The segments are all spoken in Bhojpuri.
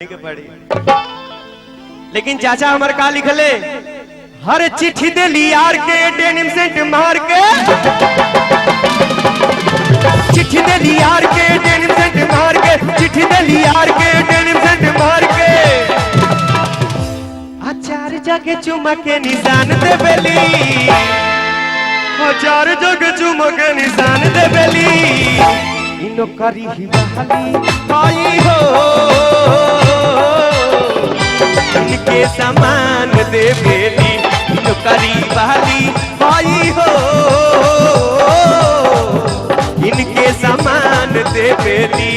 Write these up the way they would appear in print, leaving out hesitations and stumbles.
के पड़ी। लेकिन चाचा हमारे का लिखले, हर चिट्ठी दे ली यार के डेनिम सेंट मार के, चिट्ठी दे ली यार के डेनिम सेंट मार के, चिट्ठी दे ली यार के डेनिम सेंट मार के, चार जगह चुमा के निशान दे बेली, चार जगह चुमा के निशान दे बेली, इनो करी ही बहाली आई हो, इनके समान दे बेली, इनो करी बहाली आई हो, इनके समान दे बेली।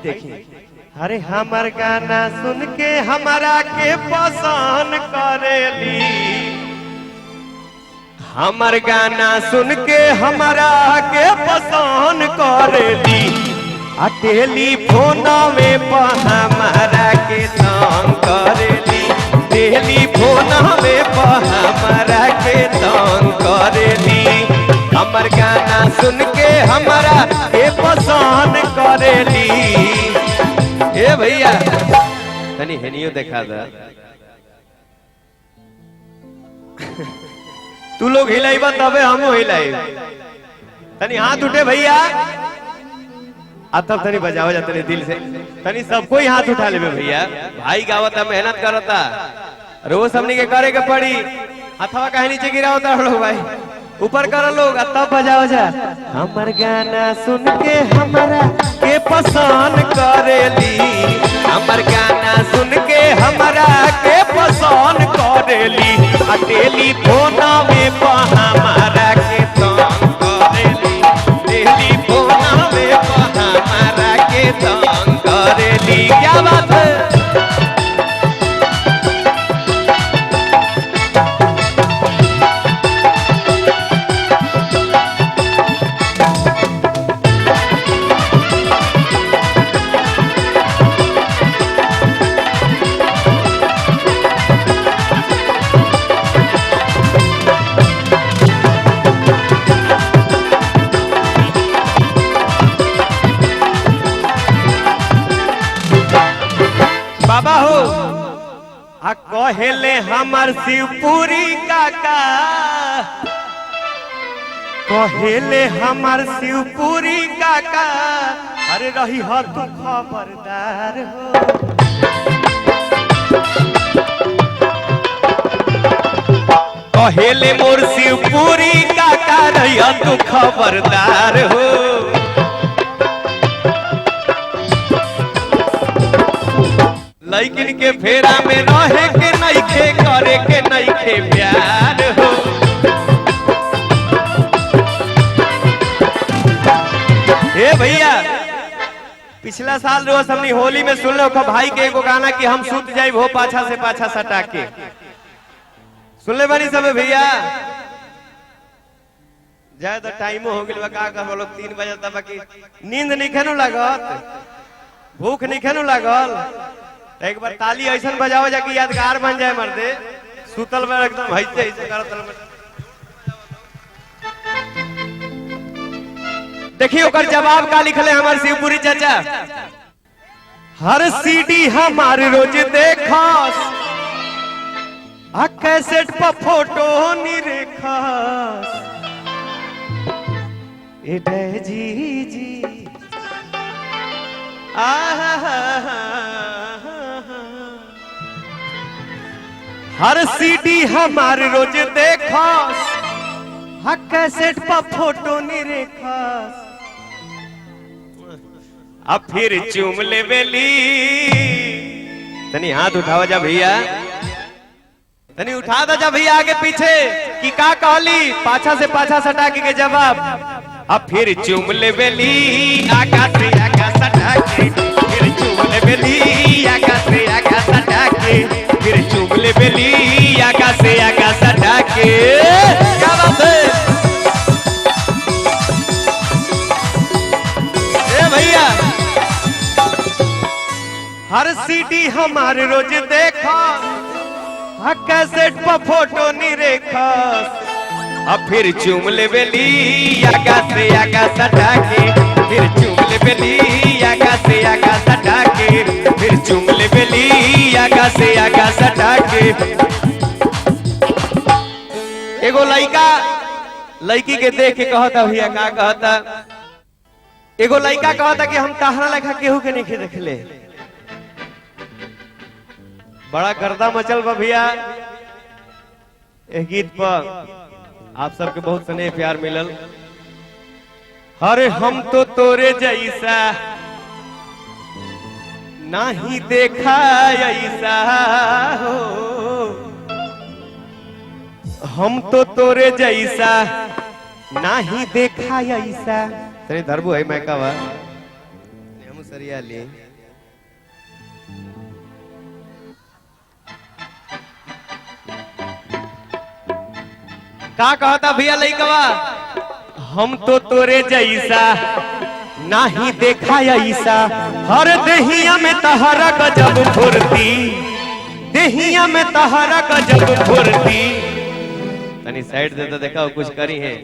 देखिए, अरे हमार गाना सुन के हमारा के पसंद करेली, हमार गाना सुन के हमारा के पसंद करेली, टेलीफोन में हमारा के तंग करेली, टेलीफोन में हमारा के तंग करेली, हमार गाना सुन के हमारा के पसंद करेली। ए भैया तनी हेनियो देखा दा, तू लोग हिलाइबा तबे हम हिलाई, तनी हाथ उठे भैया, अब तब तनी बजाओ जा तनी दिल से, तनी सबको ही हाथ उठा ले भैया, भाई गावता मेहनत करता, रोज हमनी के करे के पड़ी, हथवा काहे नीचे गिरावता लोग भाई, ऊपर करो लोग तब बजाओ जा। हमार गाना सुन के हमारा के पसंद करेली, हमार गाना सुन के हमारा के पसंद करेली, टेलीफोन में हमारा के तंग करेली, टेलीफोन में हमारा के तंग करेली। क्या बात है? बाबा हो कहेले हमार शिवपुरी काका, कहेले हमार शिवपुरी काका, अरे रही हो तू खबरदार हो, कहेले मोर शिवपुरी काका, रही हो तू खबरदार हो, लइकिन के फेरा में रहे के नइखे, करे के नइखे प्यार हो। ए भैया पिछला साल रोज हमनी होली में सुन लो भाई के एगो गाना कि हम सूत जाई हो पाछा से पाछा सटा के, सुन ले बानी सब भैया, जाए तो टाइमो हो गइल बा, का कहबो लोग 3 बजे तक, बाकी नींद नहीं खेनु लागत, भूख नहीं खेनु लागल, एक बार ताली ऐसा बजाओ जाके यादगार बन जाए मर्दे, सुतल में एकदम ऐसे ऐसे करत। देखिए ओकर जवाब का लिखले हमार शिवपुरी चाचा, हर सीडी हमार रोज देखस, आ कैसेट पर फोटो निरेखस, ए जी जी हर सीडी हमार रोज देखस, कैसेट पर फोटो निरेखस, अब फिर चूम ले बेली, तनी हाथ उठाओ जा भैया, तनी उठा दो जा भैया आगे पीछे। कि का कहली पाछा से पाछा सटा के जवाब अब फिर चूम ले बेली आगा से आगा सटा के फिर चूम ले बेली आगा से आगा सटा के फिर चूम ले बेली आगा से आगा सटा के। क्या बात है ए भैया। हर सीडी हमारे रोज देखा कैसेट पर फोटो नहीं रेखा अब फिर चूम ले बेली आगा से आगा सटा के फिर चूम ले बेली आगा से आगा सटा के फिर चूम ले बेली आगा से आगा सटा के। एगो लड़का लड़की के देख के कहता भैया का कहता एगो लड़का कहता कि हम तहरा लेखा केहू के नहीं देखले। बड़ा गर्दा मचल बा भैया गीत पर आप सबके बहुत स्नेह प्यार मिलल। अरे हम तो तोरे जैसा नहीं देखा ऐसा हो हम तो तोरे जैसा नहीं देखा ऐसा। तेरे धरबू है मैं कहा हम सरिया लिए का कहता भैया लइकवा हम तो तोरे जैसा नहीं देखा ऐसा। हर देहिया में तहरा गजब फुर्ती देहिया में तहरा गजब फुर्ती। तनी साइड दे तो देखा कुछ करी है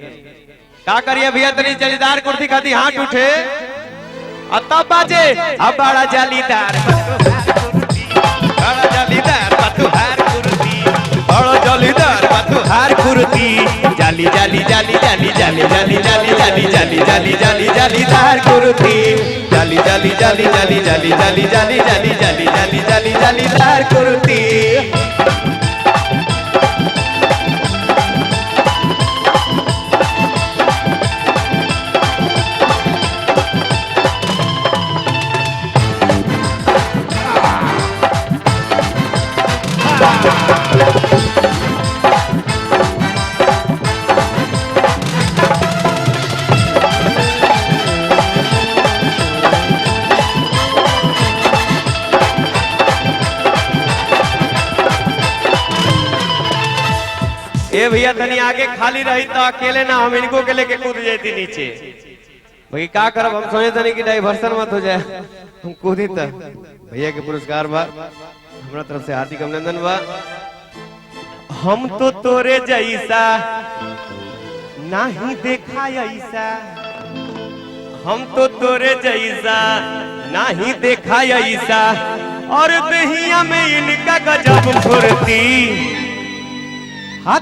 का करिए भैया तनी जलीदार कुर्ती खाती हाथ उठे और तब बाजे अब बड़ा जालीदार बड़ा जालीदार बतुहार कुर्ती बड़ा जालीदार बतुहार कुर्ती जाली जाली जाली जाली जाली जाली जाली जाली जाली जाली जाली जालीदार कुर्ती जाली जाली जाली जाली जाली जाली जाली जाली जाली जाली जाली जालीदार कुर्ती। ए भैया तनी आगे खाली रही तो अकेले ना हम इनको के लेके कूद जाती नीचे भाई का करब हम सोचे तनी कि डाइवर्सन मत हो जाए हम कूदी त भैया के पुरस्कार बा हमरा तरफ से हार्दिक अभिनंदन बा। हम तो तोरे जैसा नहीं देखा ऐसा हम तो तोरे जैसा नहीं देखा ऐसा और दहिया में इनका गजब फुर्ती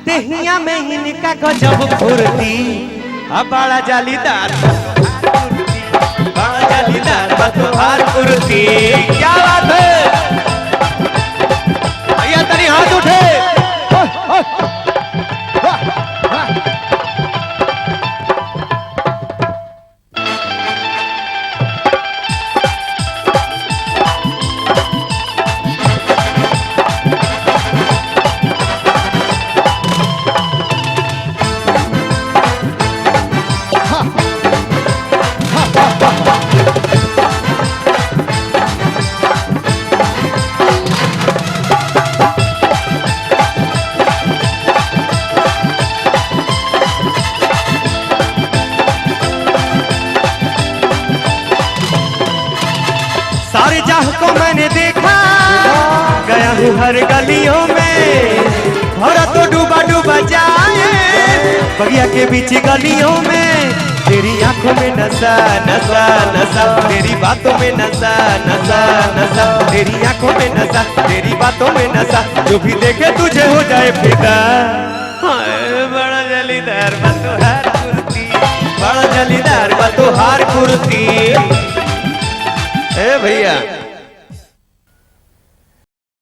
देहिया में इनका गजब फुर्ती अब बड़ा जालीदार बड़ा जालीदार बतुहार कुर्ती। क्या बात है भैया तनी हाथ उठे सारे जहां को मैंने देखा गया हूँ हर गलियों में भरा तो डूबा डूबा जाए बगिया के बीच गलियों में तेरी आंखों में नशा नशा नशा तेरी बातों में नशा नशा नशा तेरी आंखों में नशा तेरी बातों में नशा जो भी देखे तुझे हो जाए फिदा। बड़ा जलीदार बतुहार कुर्ती बड़ा जलीदार बतुहार कुर्ती। ए भैया